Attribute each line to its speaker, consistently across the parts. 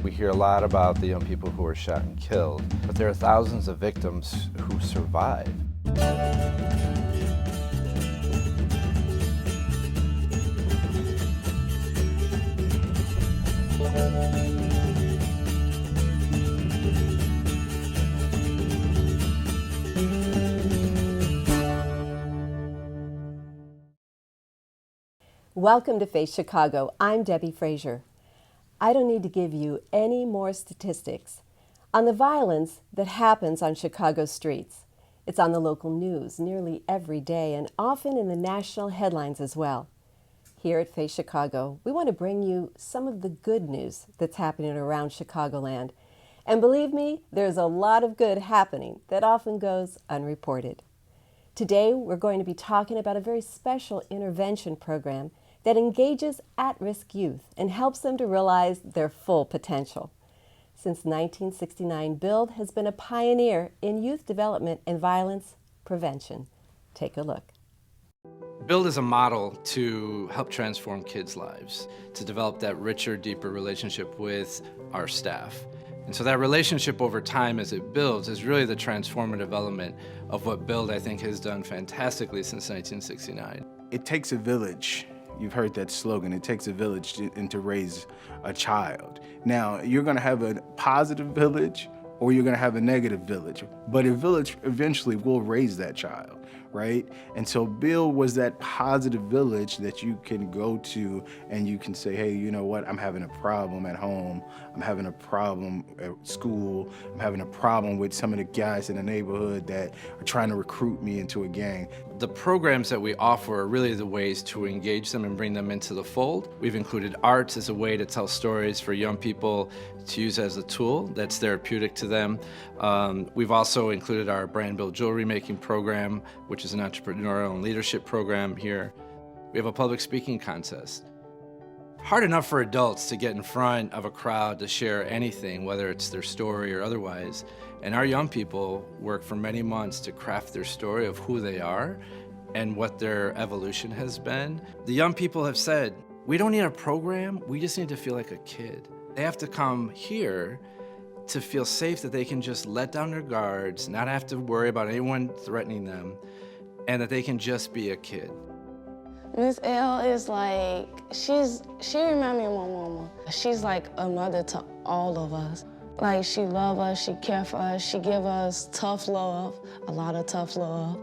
Speaker 1: We hear a lot about the young people who are shot and killed, but there are thousands of victims who survive.
Speaker 2: Welcome to Face Chicago. I'm Debbie Frazier. I don't need to give you any more statistics on the violence that happens on Chicago's streets. It's on the local news nearly every day and often in the national headlines as well. Here at Face Chicago, we want to bring you some of the good news that's happening around Chicagoland. And believe me, there's a lot of good happening that often goes unreported. Today, we're going to be talking about a very special intervention program that engages at-risk youth and helps them to realize their full potential. Since 1969, BUILD has been a pioneer in youth development and violence prevention. Take a look.
Speaker 1: BUILD is a model to help transform kids' lives, to develop that richer, deeper relationship with our staff. And so that relationship over time as it builds is really the transformative element of what BUILD, I think, has done fantastically since 1969.
Speaker 3: It takes a village. You've heard that slogan, it takes a village to raise a child. Now, you're gonna have a positive village or you're gonna have a negative village, but a village eventually will raise that child, right? And so BUILD was that positive village that you can go to and you can say, hey, you know what, I'm having a problem at home, I'm having a problem at school, I'm having a problem with some of the guys in the neighborhood that are trying to recruit me into a gang.
Speaker 1: The programs that we offer are really the ways to engage them and bring them into the fold. We've included arts as a way to tell stories for young people to use as a tool that's therapeutic to them. We've also included our brand build jewelry making program, which is an entrepreneurial and leadership program here. We have a public speaking contest. Hard enough for adults to get in front of a crowd to share anything, whether it's their story or otherwise. And our young people work for many months to craft their story of who they are and what their evolution has been. The young people have said, we don't need a program, we just need to feel like a kid. They have to come here to feel safe that they can just let down their guards, not have to worry about anyone threatening them, and that they can just be a kid.
Speaker 4: Miss L is like, she reminds me of my mama. She's like a mother to all of us. Like, she loves us, she cares for us, she gives us tough love, a lot of tough love.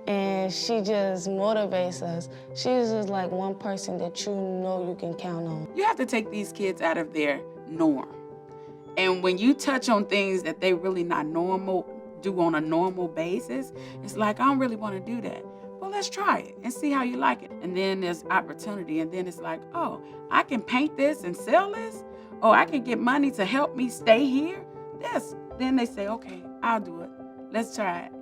Speaker 4: And she just motivates us. She's just like one person that you know you can count on.
Speaker 5: You have to take these kids out of their norm. And when you touch on things that they really not normal, do on a normal basis, it's like, I don't really want to do that. Well, let's try it and see how you like it. And then there's opportunity, and then it's like, oh, I can paint this and sell this? Oh, I can get money to help me stay here? Yes. Then they say, okay, I'll do it. Let's try it.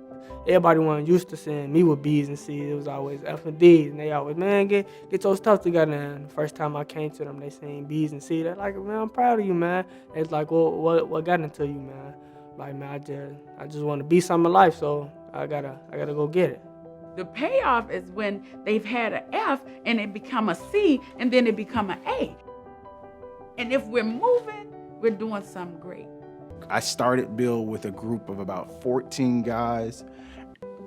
Speaker 6: Everybody wasn't used to seeing me with B's and C's. It was always F and D's, and they always, man, get your stuff together. And the first time I came to them, they seen B's and C's. They're like, man, I'm proud of you, man. It's like, well, what got into you, man? Like, man, I just want to be something in life, so I gotta go get it.
Speaker 5: The payoff is when they've had an F and it become a C and then it become an A. And if we're moving, we're doing something great.
Speaker 3: I started BUILD with a group of about 14 guys.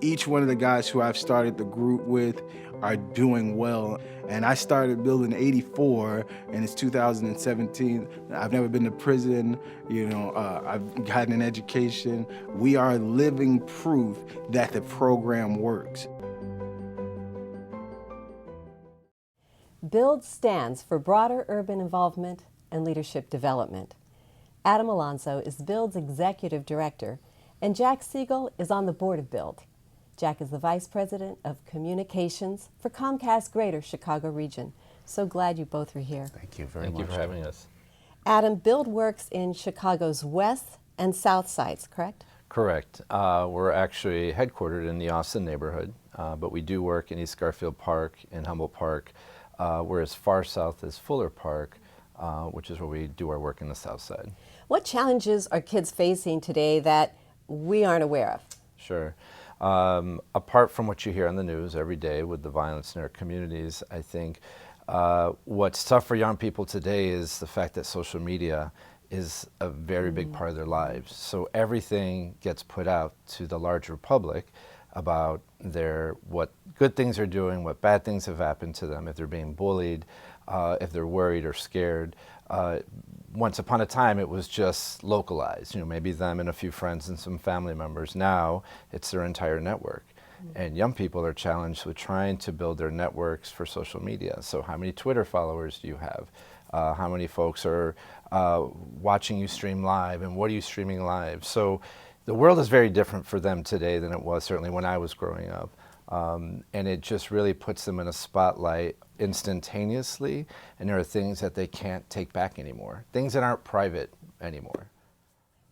Speaker 3: Each one of the guys who I've started the group with are doing well. And I started BUILD in '84, and it's 2017. I've never been to prison, I've gotten an education. We are living proof that the program works.
Speaker 2: BUILD stands for Broader Urban Involvement and Leadership Development. Adam Alonso is BUILD's Executive Director, and Jack Segal is on the board of BUILD. Jack is the Vice President of Communications for Comcast Greater Chicago Region. So glad you both are here.
Speaker 7: Thank you very much.
Speaker 1: Thank you for having us.
Speaker 2: Adam, BUILD works in Chicago's west and south sides, correct?
Speaker 1: Correct. We're actually headquartered in the Austin neighborhood, but we do work in East Garfield Park and Humboldt Park. We're as far south as Fuller Park, which is where we do our work in the south side.
Speaker 2: What challenges are kids facing today that we aren't aware of?
Speaker 1: Sure. Apart from what you hear on the news every day with the violence in our communities, I think what's tough for young people today is the fact that social media is a very big part of their lives. So everything gets put out to the larger public about what good things they're doing, what bad things have happened to them, if they're being bullied, if they're worried or scared. Once upon a time, it was just localized, maybe them and a few friends and some family members. Now, it's their entire network. And young people are challenged with trying to build their networks for social media. So how many Twitter followers do you have? How many folks are watching you stream live, and what are you streaming live? So the world is very different for them today than it was certainly when I was growing up. And it just really puts them in a spotlight instantaneously, and there are things that they can't take back anymore, things that aren't private anymore.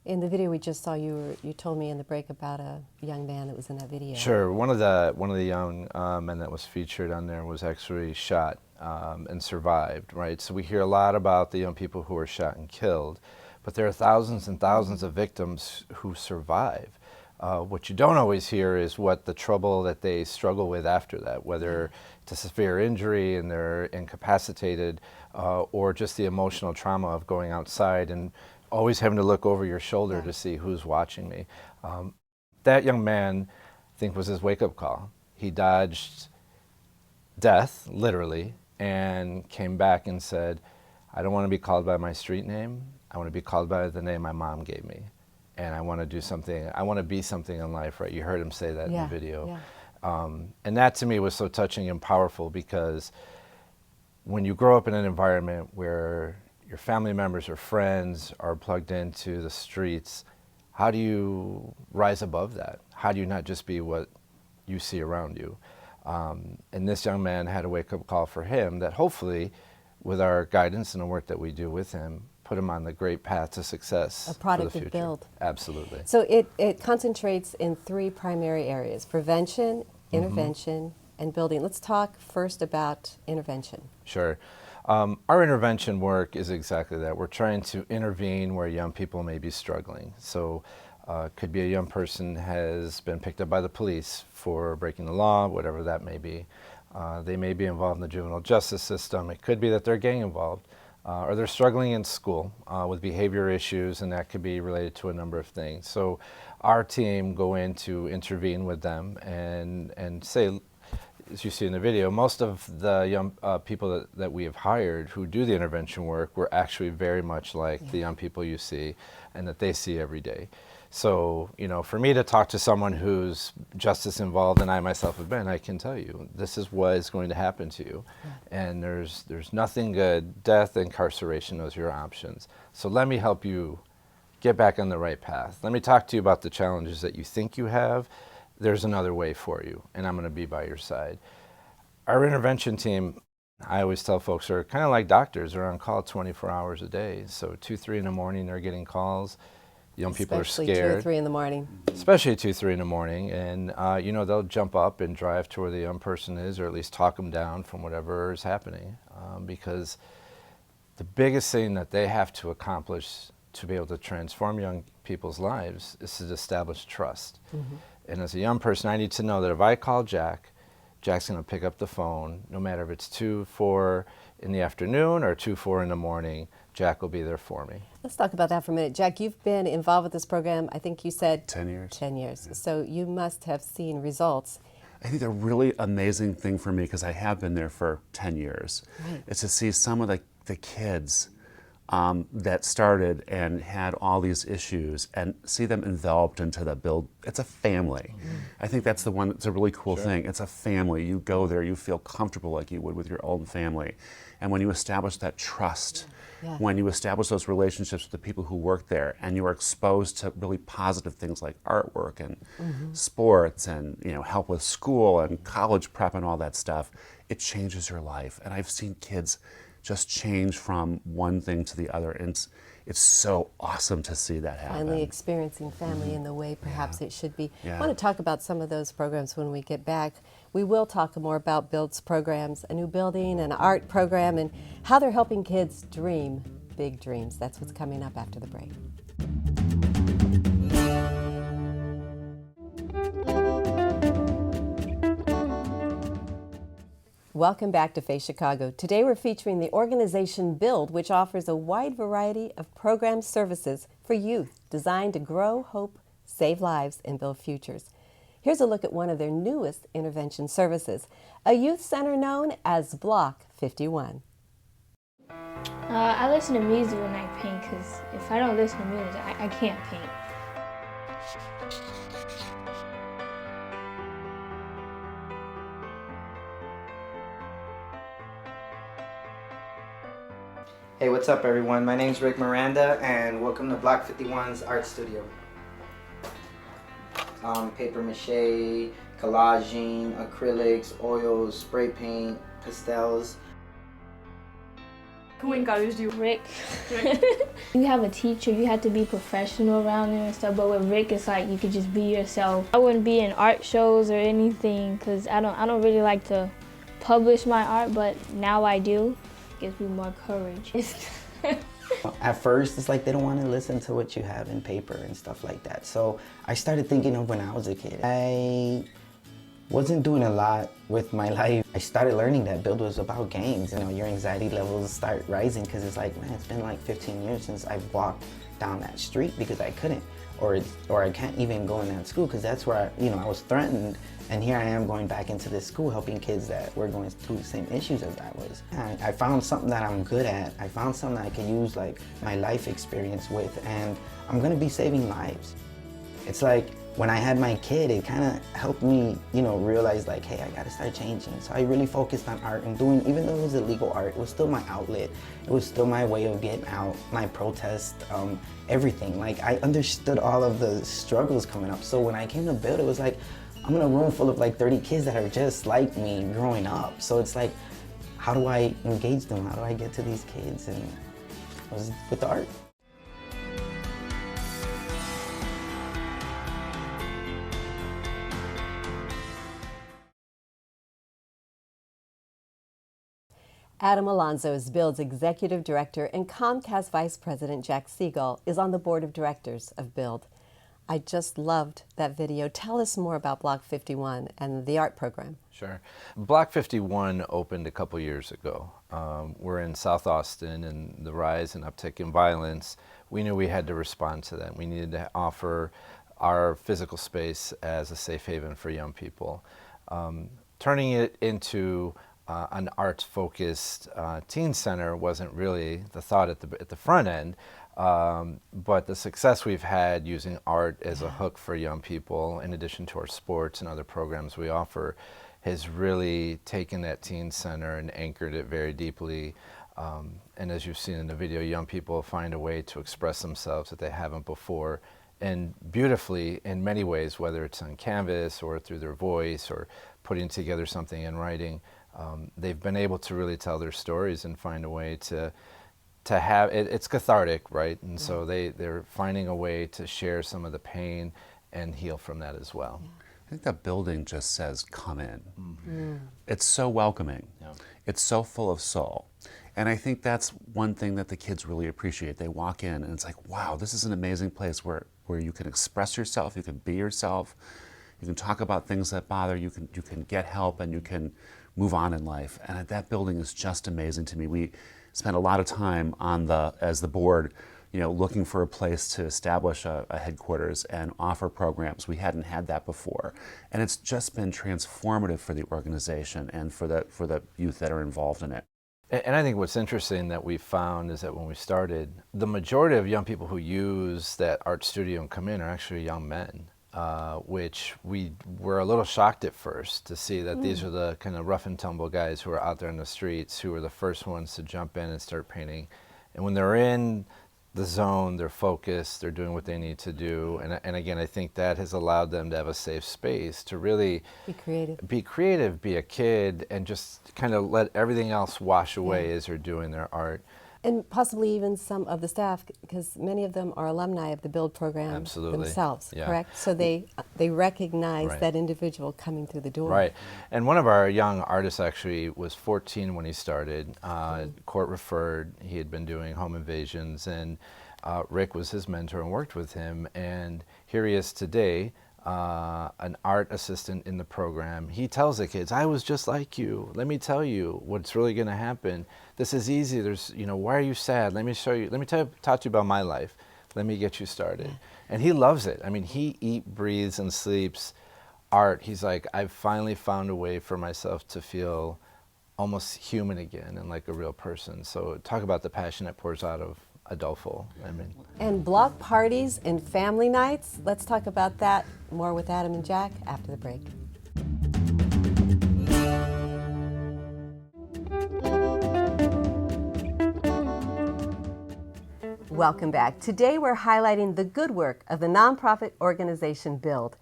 Speaker 2: In the video we just saw, you told me in the break about a young man that was in that video.
Speaker 1: Sure. One of the young men that was featured on there was actually shot and survived, right? So we hear a lot about the young people who are shot and killed, but there are thousands and thousands of victims who survive. What you don't always hear is what the trouble that they struggle with after that, whether it's a severe injury and they're incapacitated, or just the emotional trauma of going outside and always having to look over your shoulder to see who's watching me. That young man, I think, was his wake-up call. He dodged death, literally, and came back and said, I don't want to be called by my street name. I want to be called by the name my mom gave me. And I want to do something, I want to be something in life, right? You heard him say that in the video. And that to me was so touching and powerful, because when you grow up in an environment where your family members or friends are plugged into the streets, how do you rise above that? How do you not just be what you see around you? And this young man had a wake-up call for him that hopefully, with our guidance and the work that we do with him, put him on the great path to success.
Speaker 2: A product
Speaker 1: for the
Speaker 2: of
Speaker 1: future.
Speaker 2: build.
Speaker 1: Absolutely.
Speaker 2: So it concentrates in 3 primary areas: prevention, intervention, and building. Let's talk first about intervention.
Speaker 1: Sure. Our intervention work is exactly that. We're trying to intervene where young people may be struggling. So it could be a young person has been picked up by the police for breaking the law, whatever that may be. They may be involved in the juvenile justice system. It could be that they're gang involved, or they're struggling in school with behavior issues, and that could be related to a number of things. So our team go in to intervene with them and say, as you see in the video, most of the young people that we have hired who do the intervention work were actually very much like the young people you see and that they see every day. So, for me to talk to someone who's just as involved, and I myself have been, I can tell you, this is what is going to happen to you. And there's nothing good. Death, incarceration, those are your options. So let me help you get back on the right path. Let me talk to you about the challenges that you think you have. There's another way for you, and I'm going to be by your side. Our intervention team, I always tell folks, are kind of like doctors. They're on call 24 hours a day. So 2, 3 in the morning, they're getting calls. Young people are scared.
Speaker 2: Especially 2 or 3 in the morning.
Speaker 1: Especially 2, 3 in the morning. And, they'll jump up and drive to where the young person is, or at least talk them down from whatever is happening. Because the biggest thing that they have to accomplish to be able to transform young people's lives is to establish trust. And as a young person, I need to know that if I call Jack, Jack's going to pick up the phone, no matter if it's 2, 4 in the afternoon or 2, 4 in the morning, Jack will be there for me.
Speaker 2: Let's talk about that for a minute. Jack, you've been involved with this program, I think you said
Speaker 7: 10 years.
Speaker 2: 10 years. Yeah. So you must have seen results.
Speaker 7: I think the really amazing thing for me, because I have been there for 10 years, is to see some of the kids that started and had all these issues and see them enveloped into the build. It's a family. I think that's the one that's a really cool thing. It's a family. You go there, you feel comfortable like you would with your own family. And when you establish that trust, when you establish those relationships with the people who work there, and you are exposed to really positive things like artwork and sports and help with school and college prep and all that stuff, it changes your life. And I've seen kids just change from one thing to the other, and it's so awesome to see that happen.
Speaker 2: Finally experiencing family in the way perhaps it should be. I want to talk about some of those programs when we get back. We will talk more about Build's programs, a new building, an art program, and how they're helping kids dream big dreams. That's what's coming up after the break. Welcome back to Face Chicago. Today we're featuring the organization Build, which offers a wide variety of program services for youth designed to grow hope, save lives, and build futures. Here's a look at one of their newest intervention services, a youth center known as Block 51.
Speaker 8: I listen to music when I paint because if I don't listen to music, I can't paint.
Speaker 9: Hey, what's up everyone? My name's Rick Miranda and welcome to Block 51's Art Studio. Paper mache, collaging, acrylics, oils, spray paint, pastels.
Speaker 8: Who encouraged you? Rick. You have a teacher, you have to be professional around there and stuff, but with Rick it's like you could just be yourself. I wouldn't be in art shows or anything because I don't really like to publish my art, but now I do. Gives me more courage.
Speaker 10: At first, it's like they don't want to listen to what you have in paper and stuff like that. So I started thinking of when I was a kid. I wasn't doing a lot with my life. I started learning that Build was about games. You know, your anxiety levels start rising because it's like, man, it's been like 15 years since I've walked down that street because I couldn't. Or I can't even go in that school because that's where I was threatened. And here I am going back into this school helping kids that were going through the same issues as I was. I found something that I'm good at. I found something that I can use like my life experience with, and I'm gonna be saving lives. It's like when I had my kid, it kind of helped me, realize like, hey, I gotta start changing. So I really focused on art and doing, even though it was illegal art, it was still my outlet. It was still my way of getting out, my protest, everything. Like I understood all of the struggles coming up. So when I came to Build, it was like, I'm in a room full of like 30 kids that are just like me growing up. So it's like, how do I engage them? How do I get to these kids? And it was with the art.
Speaker 2: Adam Alonso is Build's executive director, and Comcast Vice President Jack Segal is on the board of directors of Build. I just loved that video. Tell us more about Block 51 and the art program.
Speaker 1: Sure. Block 51 opened a couple years ago. We're in South Austin, and the rise and uptick in violence, we knew we had to respond to that. We needed to offer our physical space as a safe haven for young people. Turning it into an arts-focused teen center wasn't really the thought at the front end. But the success we've had using art as a hook for young people, in addition to our sports and other programs we offer, has really taken that teen center and anchored it very deeply. And as you've seen in the video, young people find a way to express themselves that they haven't before, and beautifully in many ways, whether it's on canvas or through their voice or putting together something in writing. They've been able to really tell their stories and find a way to have it's cathartic, right? And so they're finding a way to share some of the pain and heal from that as well.
Speaker 7: I think that building just says, come in. Mm-hmm. It's so welcoming. Yeah. It's so full of soul. And I think that's one thing that the kids really appreciate. They walk in and it's like, wow, this is an amazing place where you can express yourself, you can be yourself, you can talk about things that bother you, you can get help, and you can move on in life. And that building is just amazing to me. We spent a lot of time as the board, looking for a place to establish a headquarters and offer programs. We hadn't had that before. And it's just been transformative for the organization and for the youth that are involved in it.
Speaker 1: And I think what's interesting that we found is that when we started, the majority of young people who use that art studio and come in are actually young men. Which we were a little shocked at first to see that these are the kind of rough and tumble guys who are out there in the streets, who are the first ones to jump in and start painting. And when they're in the zone, they're focused, they're doing what they need to do. And again, I think that has allowed them to have a safe space to really be creative, be a kid, and just kind of let everything else wash away as they're doing their art.
Speaker 2: And possibly even some of the staff, because many of them are alumni of the Build program themselves, correct? So they recognize that individual coming through the door.
Speaker 1: Right. And one of our young artists actually was 14 when he started, court referred. He had been doing home invasions, and Rick was his mentor and worked with him. And here he is today, an art assistant in the program. He tells the kids, I was just like you. Let me tell you what's really going to happen. This is easy. There's, why are you sad? Let me show you. Let me talk to you about my life. Let me get you started. And he loves it. I mean, he eats, breathes, and sleeps art. He's like, I've finally found a way for myself to feel almost human again and like a real person. So talk about the passion that pours out of Adolfo. I mean,
Speaker 2: And block parties and family nights. Let's talk about that more with Adam and Jack after the break. Welcome back. Today we're highlighting the good work of the nonprofit organization BUILD.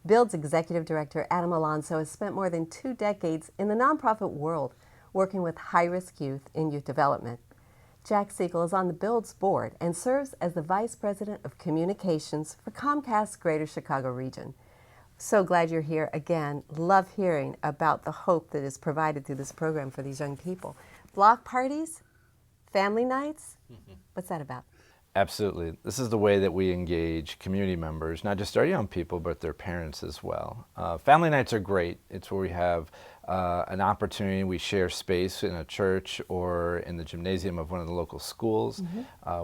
Speaker 2: BUILD's executive director, Adam Alonso, has spent more than 2 decades in the nonprofit world working with high-risk youth in youth development. Jack Segal is on the BUILD's board and serves as the Vice President of Communications for Comcast's Greater Chicago region. So glad you're here again. Love hearing about the hope that is provided through this program for these young people. Block parties, family nights, what's that about?
Speaker 1: absolutely. This is the way that we engage community members, not just our young people, but their parents as well. Family nights are great. It's where we have an opportunity. We share space in a church or in the gymnasium of one of the local schools.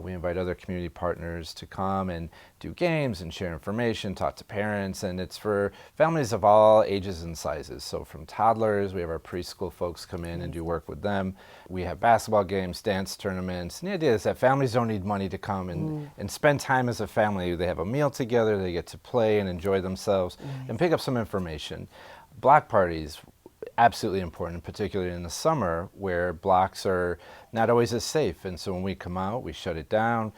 Speaker 1: We invite other community partners to come and do games and share information, talk to parents, and it's for families of all ages and sizes. So from toddlers, we have our preschool folks come in and do work with them. We have basketball games, dance tournaments, and the idea is that families don't need money to come and spend time as a family. They have a meal together, they get to play and enjoy themselves and pick up some information. Block parties, absolutely important, particularly in the summer where blocks are not always as safe. And so when we come out, we shut it down.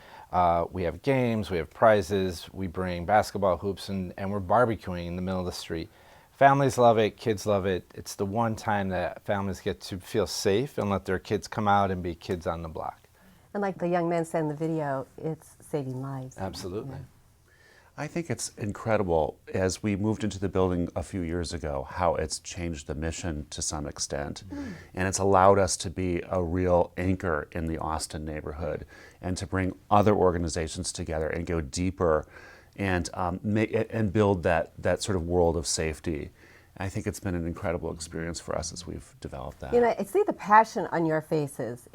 Speaker 1: We have games, we have prizes, we bring basketball hoops, and we're barbecuing in the middle of the street. Families love it, kids love it. It's the one time that families get to feel safe and let their kids come out and be kids on the block.
Speaker 2: And like the young man said in the video, it's saving lives.
Speaker 1: Absolutely.
Speaker 2: Yeah.
Speaker 7: I think it's incredible, as we moved into the building a few years ago, how it's changed the mission to some extent. And it's allowed us to be a real anchor in the Austin neighborhood and to bring other organizations together and go deeper and build that sort of world of safety. I think it's been an incredible experience for us as we've developed that.
Speaker 2: You know, I see the passion on your faces.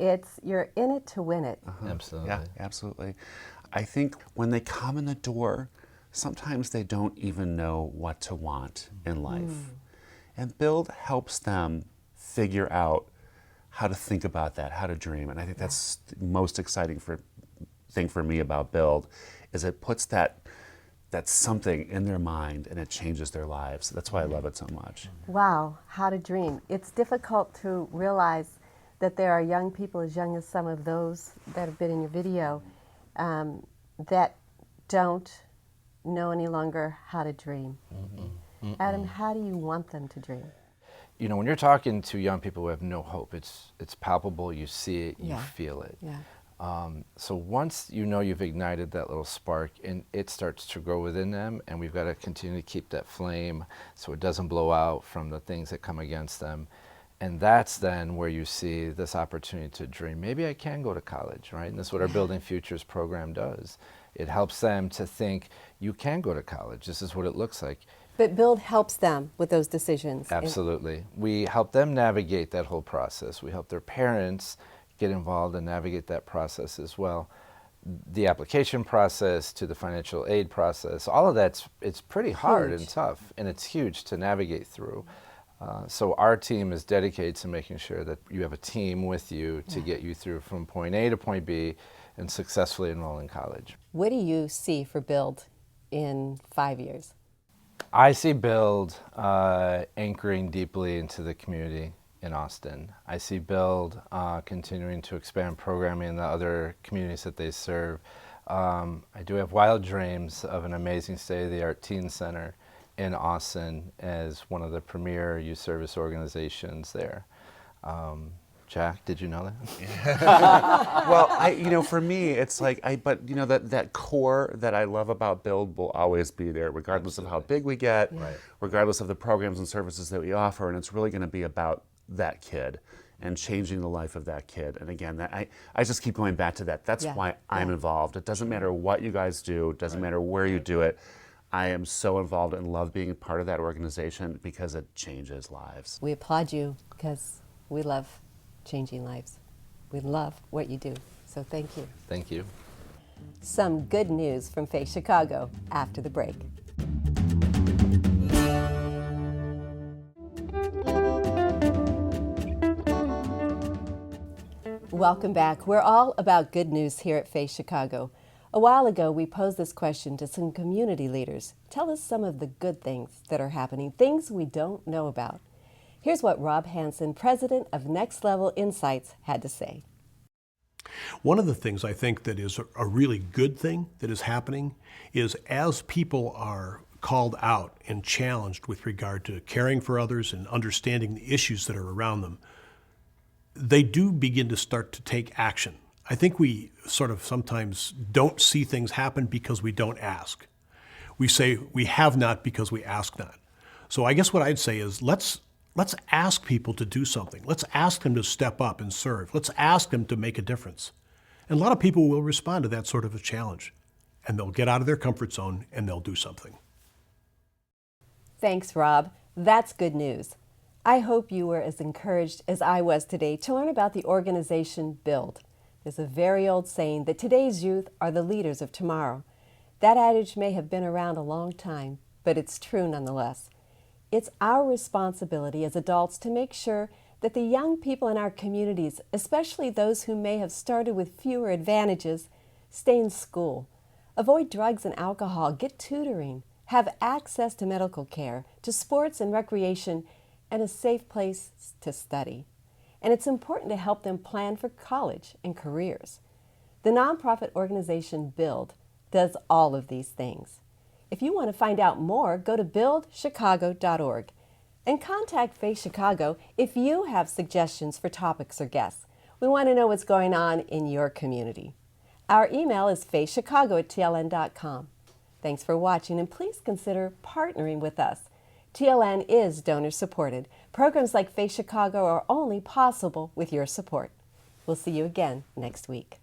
Speaker 2: You're in it to win it.
Speaker 1: Absolutely.
Speaker 7: Yeah, absolutely. I think when they come in the door, sometimes they don't even know what to want in life. And Build helps them figure out how to think about that, how to dream. And I think that's the most exciting thing for me about Build, is it puts that something in their mind and it changes their lives. That's why I love it so much.
Speaker 2: Wow, how to dream. It's difficult to realize that there are young people as young as some of those that have been in your video that don't know any longer how to dream. Adam, how do you want them to dream?
Speaker 1: You know, when you're talking to young people who have no hope, it's palpable, you see it, you feel it. So once you know you've ignited that little spark and it starts to grow within them, and we've got to continue to keep that flame so it doesn't blow out from the things that come against them. And that's then where you see this opportunity to dream. Maybe I can go to college, right? And this is what our Building Futures program does. It helps them to think, you can go to college. This is what it looks like.
Speaker 2: But Build helps them with those decisions.
Speaker 1: Absolutely. We help them navigate that whole process. We help their parents get involved and navigate that process as well. The application process to the financial aid process, all of it's pretty hard and tough, and it's huge to navigate through. So our team is dedicated to making sure that you have a team with you to get you through from point A to point B and successfully enroll in college.
Speaker 2: What do you see for Build in 5 years?
Speaker 1: I see Build anchoring deeply into the community in Austin. I see Build continuing to expand programming in the other communities that they serve. I do have wild dreams of an amazing state-of-the-art teen center in Austin as one of the premier youth service organizations there. Jack, did you know that?
Speaker 7: Well, for me, it's like, that core that I love about Build will always be there, regardless of how big we get, regardless of the programs and services that we offer, and it's really going to be about that kid and changing the life of that kid. And again, I just keep going back to that. That's why I'm involved. It doesn't matter what you guys do, it doesn't matter where you do it. I am so involved and love being part of that organization because it changes lives.
Speaker 2: We applaud you because we love changing lives. We love what you do, so thank you.
Speaker 1: Thank you.
Speaker 2: Some good news from Face Chicago after the break. Welcome back. We're all about good news here at Face Chicago. A while ago, we posed this question to some community leaders. Tell us some of the good things that are happening, things we don't know about. Here's what Rob Hansen, president of Next Level Insights, had to say.
Speaker 11: One of the things I think that is a really good thing that is happening is as people are called out and challenged with regard to caring for others and understanding the issues that are around them, they do begin to start to take action. I think we sort of sometimes don't see things happen because we don't ask. We say we have not because we ask not. So I guess what I'd say is let's ask people to do something. Let's ask them to step up and serve. Let's ask them to make a difference. And a lot of people will respond to that sort of a challenge, and they'll get out of their comfort zone and they'll do something.
Speaker 2: Thanks, Rob. That's good news. I hope you were as encouraged as I was today to learn about the organization BUILD. There's a very old saying that today's youth are the leaders of tomorrow. That adage may have been around a long time, but it's true nonetheless. It's our responsibility as adults to make sure that the young people in our communities, especially those who may have started with fewer advantages, stay in school, avoid drugs and alcohol, get tutoring, have access to medical care, to sports and recreation, and a safe place to study. And it's important to help them plan for college and careers. The nonprofit organization BUILD does all of these things. If you want to find out more, go to buildchicago.org and contact Face Chicago if you have suggestions for topics or guests. We want to know what's going on in your community. Our email is facechicago@tln.com. Thanks for watching, and please consider partnering with us. TLN is donor supported. Programs like Face Chicago are only possible with your support. We'll see you again next week.